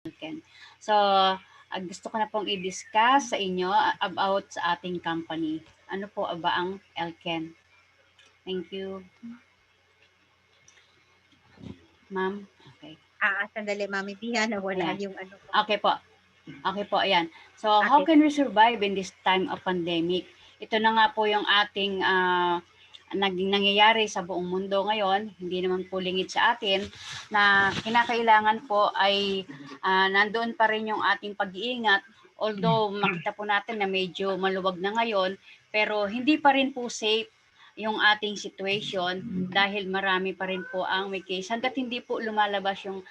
Elken. So, gusto ko na pong i-discuss sa inyo about sa ating company. Ano po ba ang Elken? Thank you. Ma'am? Okay. Sandali, Mami Pia, nawala Ayan. yung ano ko. Okay po. Okay po, ayan. So, how Okay. can we survive in this time of pandemic? Ito na nga po yung ating nangyayari sa buong mundo ngayon, hindi naman po lingid sa atin, na kinakailangan po ay nandoon pa rin yung ating pag-iingat. Although makita po natin na medyo maluwag na ngayon, pero hindi pa rin po safe yung ating situation dahil marami pa rin po ang may case. Hanggat hindi po lumalabas yung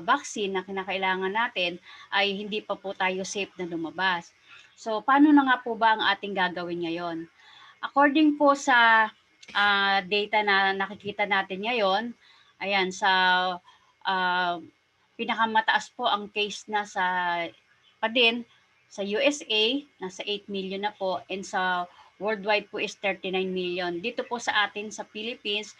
vaccine na kinakailangan natin, ay hindi pa po tayo safe na lumabas. So, paano na nga po ba ang ating gagawin ngayon? According po sa data na nakikita natin ngayon, ayan, sa pinakamataas po ang case na pa din sa USA, nasa 8 million na po, and sa worldwide po is 39 million. Dito po sa atin sa Philippines,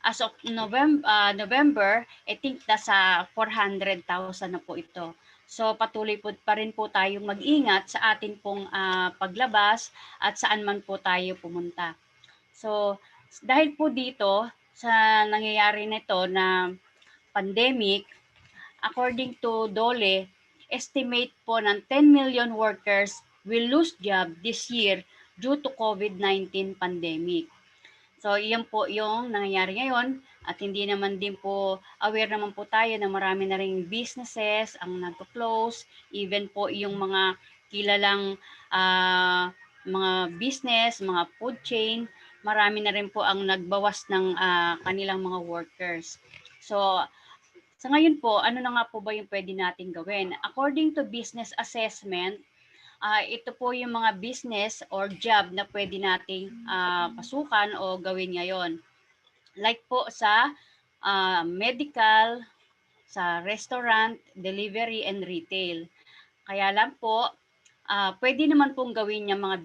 as of November, I think nasa 400,000 na po ito. So patuloy po pa rin po tayong mag-ingat sa atin pong paglabas at saan man po tayo pumunta. So dahil po dito sa nangyayari nito na pandemic, according to DOLE, estimate po ng 10 million workers will lose job this year due to COVID-19 pandemic. So, iyan po yung nangyayari ngayon at hindi naman din po, aware naman po tayo na marami na ring businesses ang nagko-close, even po yung mga kilalang mga business, mga food chain, marami na rin po ang nagbawas ng kanilang mga workers. So, sa ngayon po, ano na nga po ba yung pwede natin gawin? According to business assessment, ito po yung mga business or job na pwede nating pasukan o gawin ngayon. Like po sa medical, sa restaurant, delivery, and retail. Kaya lang po, pwede naman pong gawin yung mga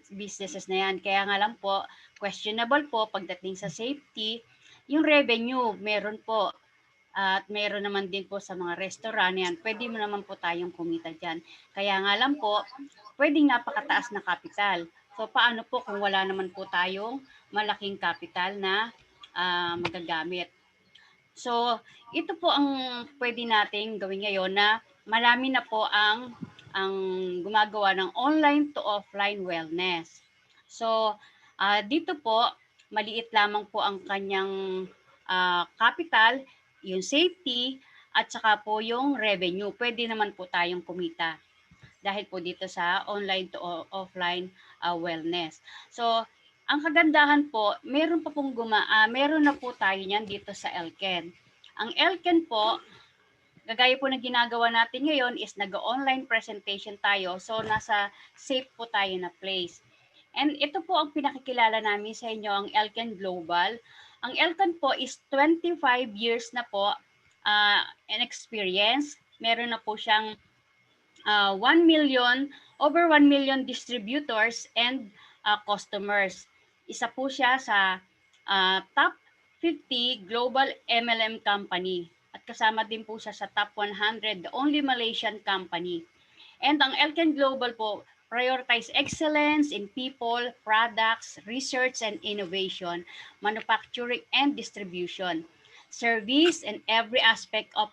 businesses na yan. Kaya nga lang po, questionable po pagdating sa safety. Yung revenue, meron po. At meron naman din po sa mga restaurant yan, pwede mo naman po tayong kumita dyan. Kaya nga lang po, pwedeng napakataas na kapital. So paano po kung wala naman po tayong malaking kapital na magagamit? So ito po ang pwede nating gawin ngayon na marami na po ang gumagawa ng online to offline wellness. So dito po, maliit lamang po ang kanyang capital, yung safety, at saka po yung revenue. Pwede naman po tayong kumita dahil po dito sa online to offline wellness. So, ang kagandahan po, meron pa pong meron na po tayo niyan dito sa Elken. Ang Elken po, gagaya po na ginagawa natin ngayon is nag-online presentation tayo. So, nasa safe po tayo na place. And ito po ang pinakikilala namin sa inyo, ang Elken Global. Ang Elken po is 25 years na po in experience. Meron na po siyang 1 million, over 1 million distributors and customers. Isa po siya sa top 50 global MLM company. At kasama din po siya sa top 100, the only Malaysian company. And ang Elken Global po, prioritize excellence in people, products, research and innovation, manufacturing and distribution, service, and every aspect of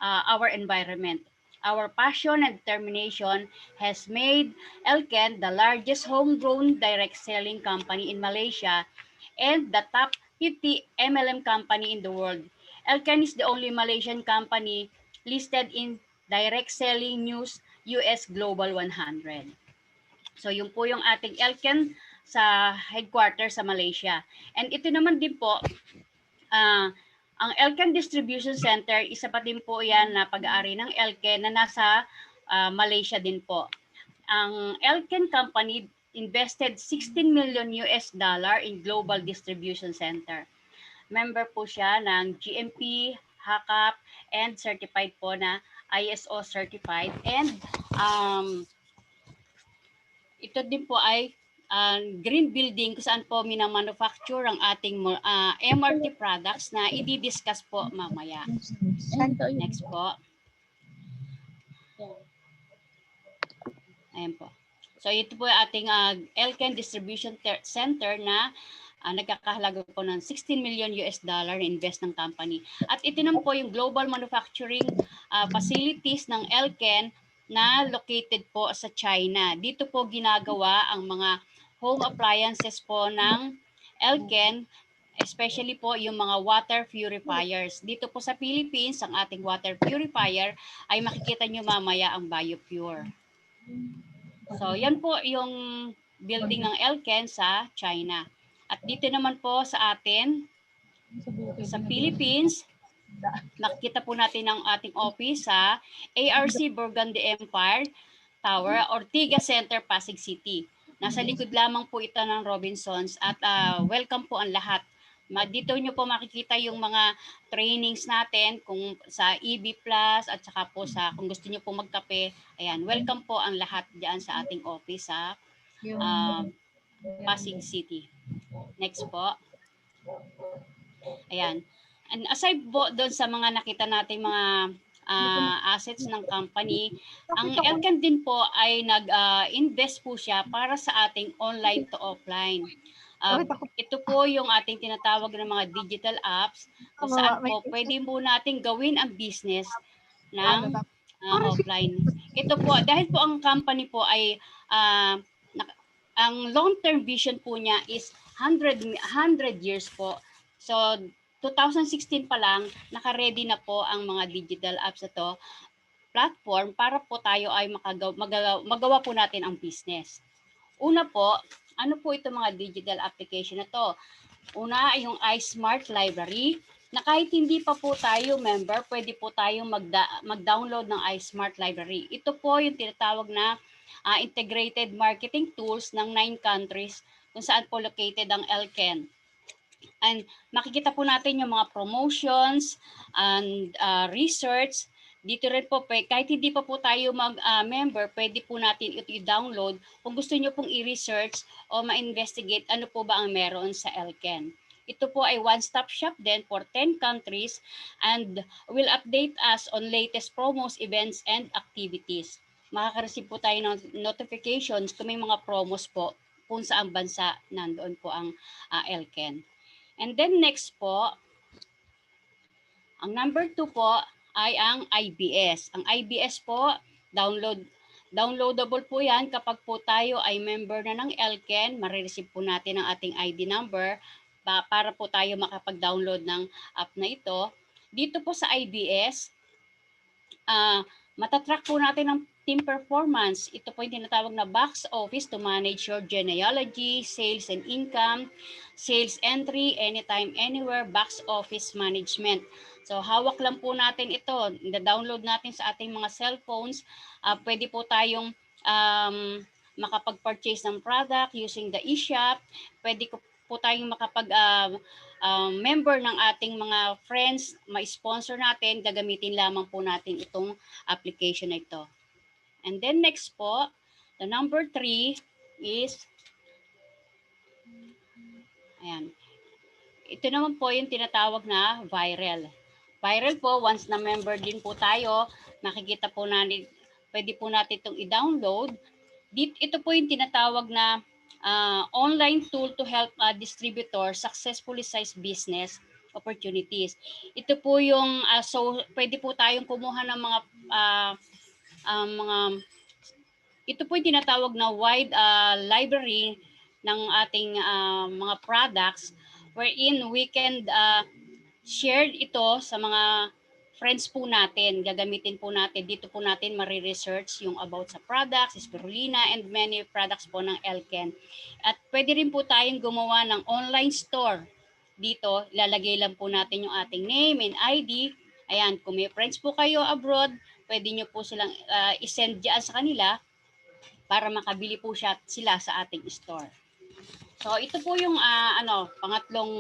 our environment. Our passion and determination has made Elken the largest homegrown direct selling company in Malaysia and the top 50 MLM company in the world. Elken is the only Malaysian company listed in direct selling news US Global 100. So yun po yung ating Elken sa headquarters sa Malaysia. And ito naman din po, ang Elken Distribution Center, isa pa din po yan na pag-aari ng Elken na nasa Malaysia din po. Ang Elken Company invested 16 million US dollar in Global Distribution Center. Member po siya ng GMP, HACCP, and certified po na ISO certified. And ito din po ay green building kung saan po minamanufacture ang ating MRT products na i-discuss po mamaya. Next po. Ayan po. So ito po yung ating Elken Distribution Center na nagkakahalaga po ng 16 million US dollar na invest ng company. At ito naman po yung global manufacturing facilities ng Elken na located po sa China. Dito po ginagawa ang mga home appliances po ng Elken, especially po yung mga water purifiers. Dito po sa Philippines, ang ating water purifier ay makikita nyo mamaya ang BioPure. So, yan po yung building ng Elken sa China. At dito naman po sa atin, sa Philippines, nakikita po natin ang ating office sa ARC Burgundy Empire Tower, Ortigas Center, Pasig City. Nasa likod lamang po ito ng Robinsons at welcome po ang lahat. Dito nyo po makikita yung mga trainings natin kung sa EB Plus at saka po sa kung gusto nyo po magkape. Ayan, welcome po ang lahat diyan sa ating office sa Pasig City. Next po. Ayan. And aside po doon sa mga nakita natin mga assets ng company, ang Elken din po ay nag-invest po siya para sa ating online to offline. Ito po yung ating tinatawag ng mga digital apps kung saan po pwede po natin gawin ang business ng offline. Ito po, dahil po ang company po ay ang long-term vision po niya is 100 years po. So, 2016 pa lang, naka-ready na po ang mga digital apps na to, platform para po tayo ay magawa po natin ang business. Una po, ano po ito mga digital application na to? Una, yung iSmart Library, na kahit hindi pa po tayo member, pwede po tayong mag-download ng iSmart Library. Ito po yung tinatawag na integrated marketing tools ng 9 countries kung saan po located ang Elken. And makikita po natin yung mga promotions and research. Dito rin po, kahit hindi pa po tayo mag-member, pwede po natin ito i-download kung gusto nyo pong i-research o ma-investigate ano po ba ang meron sa Elken. Ito po ay one-stop shop din for 10 countries and will update us on latest promos, events, and activities. Makaka-receive po tayo ng notifications kung may mga promos po kung saang bansa nandoon po ang Elken. And then next po, ang number 2 po ay ang IBS. Ang IBS po, downloadable po yan kapag po tayo ay member na ng Elken, marireceive po natin ang ating ID number para po tayo makapag-download ng app na ito. Dito po sa IBS, matatrack po natin ang team performance. Ito po yung tinatawag na box office to manage your genealogy, sales and income, sales entry, anytime, anywhere, box office management. So hawak lang po natin ito. Na-download natin sa ating mga cellphones. Pwede po tayong makapag-purchase ng product using the eShop. Pwede po tayong member ng ating mga friends, ma-sponsor natin, gagamitin lamang po natin itong application na ito. And then next po, the number 3 is, ayan, ito naman po yung tinatawag na viral. Viral po, once na member din po tayo, makikita po natin, pwede po natin itong i-download. Ito po yung tinatawag na online tool to help distributors successfully size business opportunities. Ito po yung, so pwede po tayong kumuha ng ito po yung tinatawag na wide library ng ating mga products wherein we can share ito sa mga friends po natin. Gagamitin po natin. Dito po natin mariresearch yung about sa products, spirulina, and many products po ng Elken. At pwede rin po tayong gumawa ng online store. Dito, ilalagay lang po natin yung ating name and ID. Ayan, kung may friends po kayo abroad, pwede nyo po silang isend dyan sa kanila para makabili po sila sa ating store. So ito po yung pangatlong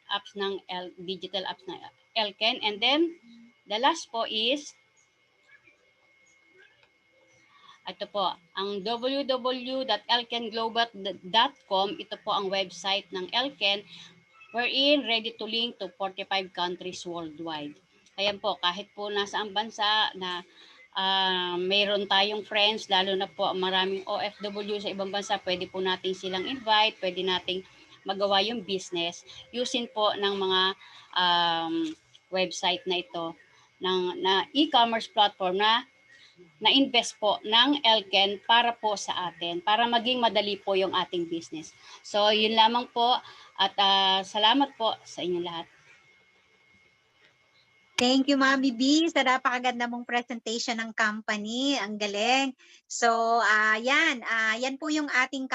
apps ng digital apps ng Elken. And then the last po is ito po, ang www.elkenglobal.com. Ito po ang website ng Elken wherein ready to link to 45 countries worldwide. Ayan po, kahit po nasa ang bansa na mayroon tayong friends, lalo na po maraming OFW sa ibang bansa, pwede po natin silang invite, pwede nating magawa yung business using po ng mga website na ito, na e-commerce platform na-invest po ng Elken para po sa atin, para maging madali po yung ating business. So, yun lamang po at salamat po sa inyong lahat. Thank you, Mami B, sa napakaganda mong presentation ng company. Ang galing. So, yan po yung ating